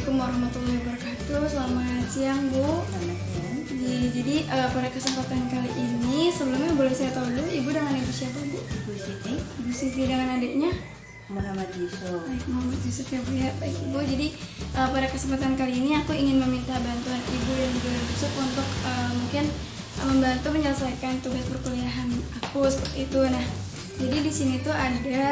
Assalamualaikum warahmatullahi wabarakatuh. Selamat siang Bu. Selamat siang. Jadi pada kesempatan kali ini sebelumnya boleh saya tahu dulu Ibu dengan Ibu siapa Bu? Ibu Siti Ibu Siti dengan adiknya? Muhammad Yusuf. Baik, Muhammad Yusuf ya Bu ya. Baik Ibu, jadi pada kesempatan kali ini aku ingin meminta bantuan Ibu dan juga Yusuf untuk mungkin membantu menyelesaikan tugas perkuliahan aku seperti itu. Nah, jadi di sini tuh ada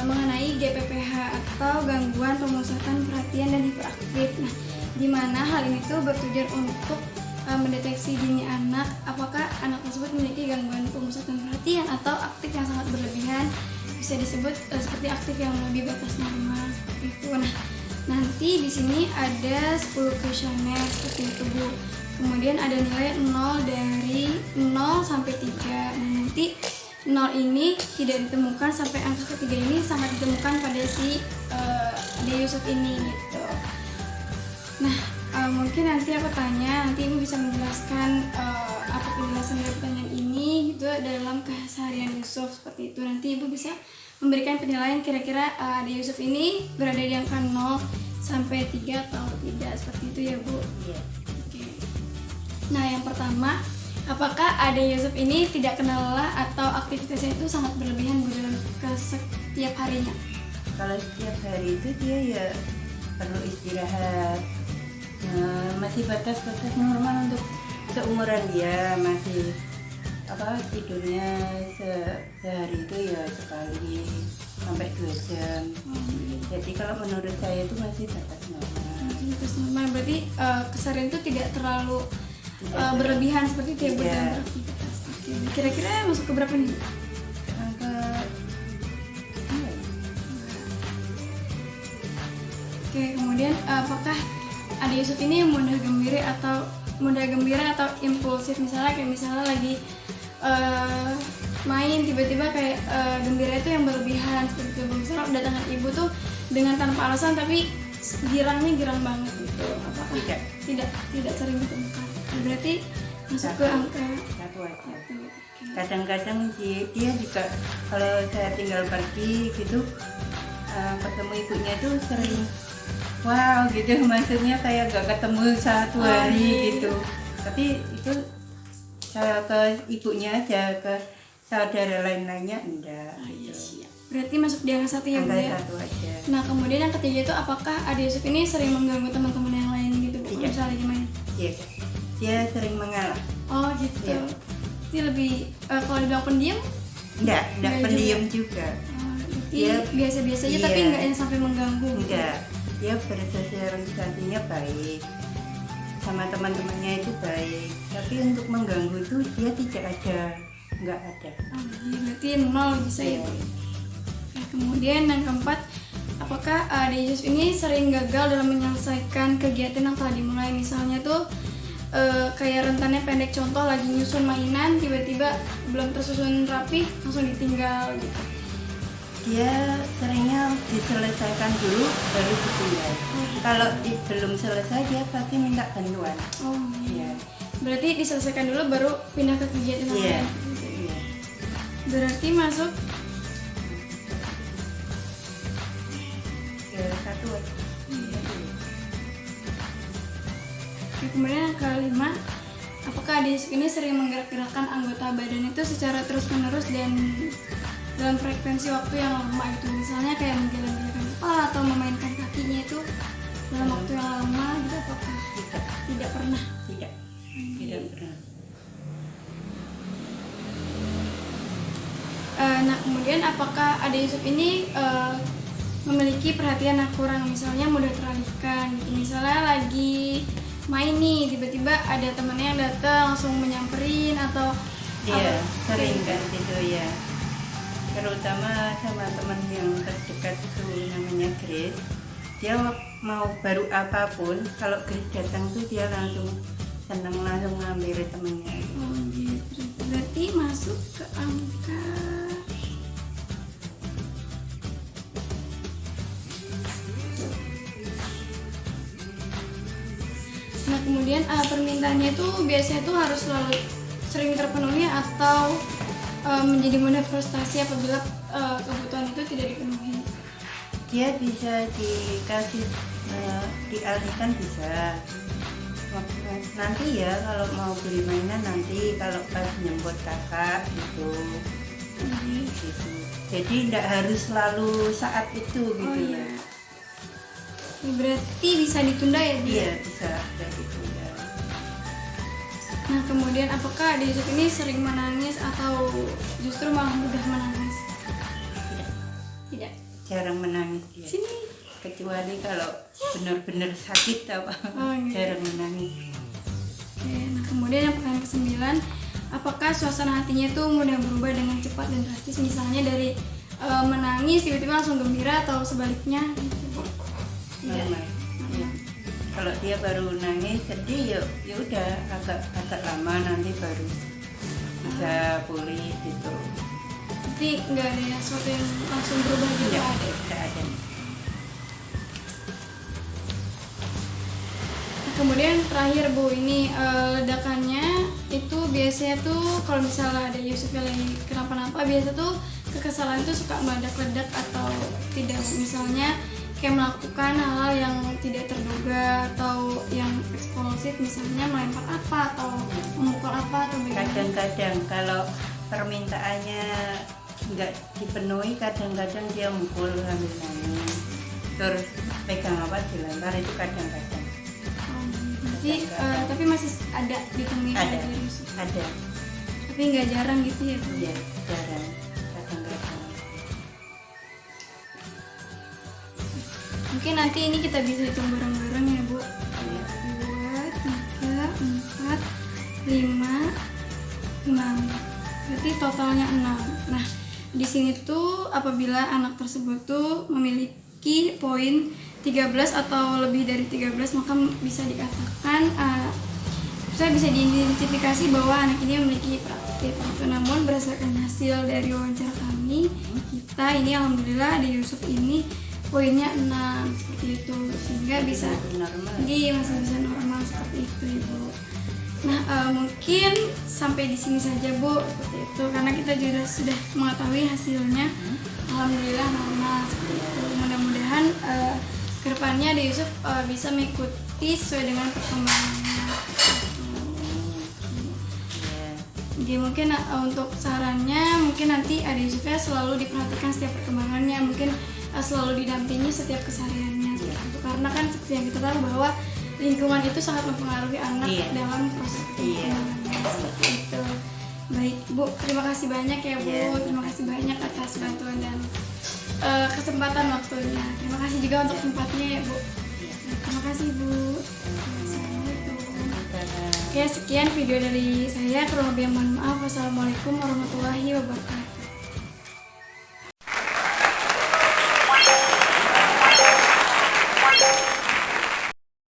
mengenai GPPH atau gangguan pemusatan perhatian dan hiperaktif. Nah, di mana hal ini tuh bertujuan untuk mendeteksi dini anak apakah anak tersebut memiliki gangguan pemusatan perhatian atau aktif yang sangat berlebihan, bisa disebut seperti aktif yang lebih batas normal seperti itu. Nah, nanti di sini ada 10 kuesioner seperti itu Bu. Kemudian ada nilai 0 dari 0 sampai 3. Nah, nanti 0 ini tidak ditemukan sampai angka ketiga ini sangat ditemukan pada si Ade Yusuf ini gitu. Nah, mungkin nanti aku tanya, nanti Ibu bisa menjelaskan apa penjelasan dari pertanyaan ini gitu dalam keseharian Yusuf seperti itu. Nanti Ibu bisa memberikan penilaian kira-kira Ade Yusuf ini berada di angka 0 sampai 3 atau tidak seperti itu ya Bu. Iya. Oke. Nah, yang pertama, apakah Ade Yusuf ini tidak kenal lelah atau aktivitasnya itu sangat berlebihan dalam setiap harinya? Kalau setiap hari itu dia ya perlu istirahat. Nah, masih batas-batas normal untuk seumuran dia, masih tidurnya sehari itu ya sekali sampai 2 jam. Jadi kalau menurut saya itu masih batas normal. Batas normal berarti keseharian itu tidak terlalu berlebihan seperti itu ya Bu dalam beraktivitas. Oke. Kira-kira masuk ke berapa nih? Angka Oke, kemudian apakah Ade Yusuf ini mudah gembira atau impulsif, misalnya lagi main tiba-tiba kayak gembira itu yang berlebihan seperti itu. Misalnya kedatangan ibu tuh dengan tanpa alasan tapi girang banget gitu. Apakah tidak sering ditemukan? Berarti masuk ke angka 1 aja. Kadang-kadang dia juga kalau saya tinggal pergi gitu ketemu ibunya itu sering wow gitu, maksudnya kayak gak ketemu 1 hari gitu. Tapi itu saya ke ibunya aja, ke saudara lain-lainnya enggak. Gitu. Berarti masuk di angka 1 ya Bu ya? 1 aja. Nah, kemudian yang ketiga itu apakah Ade Yusuf ini sering mengganggu teman-teman yang lain gitu Bu? Tidak. Misalnya gimana? Iya, dia sering mengalah. Oh gitu. Iya. Dia lebih kalau dibilang pendiam? Enggak Enggak pendiam juga. Dia biasa-biasa aja tapi Iya. enggak yang sampai mengganggu. Enggak, dia bersosialisasinya baik, sama teman-temannya itu baik. Tapi untuk mengganggu itu dia enggak ada. Iya, berarti 0 bisa ya. Iya. Oke, kemudian yang keempat, apakah Ade Yusuf ini sering gagal dalam menyelesaikan kegiatan yang telah dimulai? Misalnya tuh kayak rentannya pendek, contoh lagi nyusun mainan tiba-tiba belum tersusun rapi langsung ditinggal gitu. Dia seringnya diselesaikan dulu baru ditinggal. Kalau belum selesai dia pasti minta bantuan. Oh Iya. Berarti diselesaikan dulu baru pindah ke kegiatan yang Iya. lain. Iya. Berarti masuk Ke 1 aja. Oke, kemudian yang kelima, apakah Ade Yusuf ini sering menggerak-gerakkan anggota badan itu secara terus-menerus dan dalam frekuensi waktu yang lama itu, misalnya kayak menggeleng-gelengkan kepala atau memainkan kakinya itu dalam waktu yang lama gitu, apakah tidak pernah? Tidak pernah. Nah, kemudian apakah Ade Yusuf ini memiliki perhatian yang kurang, misalnya mudah teralihkan gitu. Misalnya lagi main nih tiba-tiba ada temennya yang datang langsung menyamperin atau Iya, sering kan gitu ya. Terutama sama teman yang terdekat itu namanya Grace. Dia mau baru apapun, kalau Grace datang tuh dia langsung senang, langsung ngambil temennya. Oh gitu. Berarti masuk ke angka Nah, kemudian permintaannya itu biasanya tuh harus selalu sering terpenuhi atau menjadi mudah frustasi apabila kebutuhan itu tidak dipenuhi. Dia bisa dikasih dialihkan bisa. Nanti ya kalau mau beli mainan nanti kalau pas nyemput kakak gitu. Gitu. Jadi tidak harus selalu saat itu gitu iya. ya. Berarti bisa ditunda ya Bu? Iya bisa dari ditunda. Nah kemudian apakah Ade Yusuf ini sering menangis atau justru malah mudah menangis? Tidak, Tidak. jarang menangis dia. Sini. Kecuali kalau benar-benar sakit apa Gitu. jarang menangis. Oke, nah kemudian yang pertanyaan ke-9, apakah suasana hatinya itu mudah berubah dengan cepat dan drastis, misalnya dari menangis tiba-tiba langsung gembira atau sebaliknya? Tidak. Normal. Ya. Kalau dia baru nangis sedih ya udah agak lama nanti baru bisa pulih gitu. Tapi nggak ada yang sesuatu yang langsung berubah gitu Ya, Ade. tidak ada. Kemudian terakhir Bu, ini ledakannya itu biasanya tuh kalau misalnya ada Yusuf yang lagi kenapa-napa, biasa tuh kekesalan itu suka meledak-ledak atau tidak, misalnya kayak melakukan hal yang tidak terduga atau yang eksplosif, misalnya melempar apa atau memukul apa atau bagaimana. Kadang-kadang kalau permintaannya nggak dipenuhi, kadang-kadang dia mukul sambil nangis, terus pegang apa dilempar, itu kadang-kadang. Berarti tapi masih ada ditemui Ada. dari Yusuf, Ada. tapi nggak jarang gitu ya Bu? Iya, jarang. Kadang-kadang. Mungkin nanti ini kita bisa hitung bareng-bareng ya Bu. Iya. 2, 3, 4, 5, 6. Berarti totalnya 6. Nah, di sini tuh apabila anak tersebut tuh memiliki poin 13 atau lebih dari 13, maka bisa dikatakan bisa diidentifikasi bahwa anak ini memiliki praktik. Namun berdasarkan hasil dari wawancara kami, kita ini alhamdulillah di Yusuf ini poinnya 6 seperti itu, sehingga bisa Normal. jadi masih bisa normal seperti itu Ibu. Nah mungkin sampai di sini saja Bu, seperti itu, karena kita juga sudah mengetahui hasilnya. Alhamdulillah normal seperti itu. Mudah-mudahan kedepannya Ade Yusuf bisa mengikuti sesuai dengan perkembangannya. Iya. Jadi mungkin untuk sarannya, mungkin nanti Ade Yusufnya selalu diperhatikan setiap perkembangannya, mungkin selalu didampingi setiap kesehariannya seperti itu. Karena kan seperti yang kita tahu bahwa lingkungan itu sangat mempengaruhi anak Iya. dalam proses perkembangannya seperti itu. Baik Bu, terima kasih banyak ya Bu. Iya. Terima kasih banyak atas bantuan dan kesempatan waktunya. Terima kasih juga untuk tempatnya ya Bu. Terima kasih Bu. Assalamualaikum. Ya sekian video dari saya, kurang lebih mohon maaf. Wassalamualaikum warahmatullahi wabarakatuh.